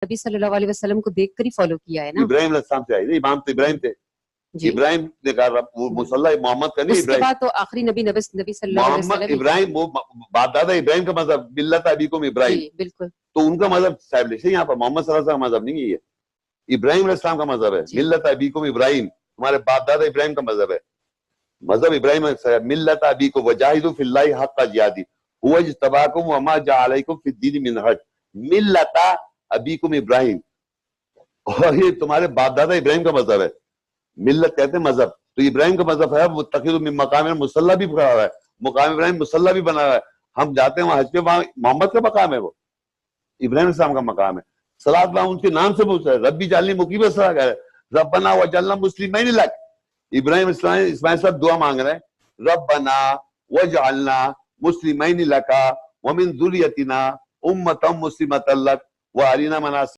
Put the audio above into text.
نبی صلی اللہ علیہ وسلم کو دیکھ کر ہی فالو کیا ہے نا. ابراہیم علیہ السلام سے آئی. امام تو ابراہیم تھے. ابراہیم نے کہا وہ مصلی محمد کا نہیں. اس کے بعد تو آخری نبی صلی اللہ علیہ محمد ابراہیم وہ باپ دادا ابراہیم کا مذہب ملت ابیکم ابراہیم. بالکل. تو ان کا مذہب اسٹیبلش ہے یہاں پر. محمد صلی اللہ علیہ وسلم کا مذہب نہیں ہے یہ. ابراہیم علیہ السلام کا مذہب ہے. ملت ابیکم ابراہیم تمہارے باپ دادا ابراہیم کا مذہب ہے. مذہب ابراہیم ملت ابیکم وجاہدوا فی اللہ حق جہادہ هو اجتباکم وما جعل علیکم فی الدین من حرج. ملت ابیکم ابراہیم اور یہ تمہارے باپ دادا ابراہیم کا مذہب ہے. ملت کہتے ہیں مذہب. تو ابراہیم کا مذہب ہے وہ تخذ من مقام مصلی بھی کھڑا ہوا ہے. مقام ابراہیم مصلی بھی بنا ہوا ہے. ہم جاتے ہیں وہاں حج پہ, وہاں محمد کا مقام ہے, وہ ابراہیم السلام کا مقام ہے. صلاۃ وہاں ان کے نام سے پوچھا ہے. ربی جعلنی مقیم الصلاۃ کہہ رہے ہیں. ربنا وجعلنا مسلمین لک. ابراہیم اسماعیل صاحب دعا مانگ رہے ہیں ربنا وجعلنا مسلمین لک ومن ذریتنا امۃ مسلمۃ لک وارنا مناسک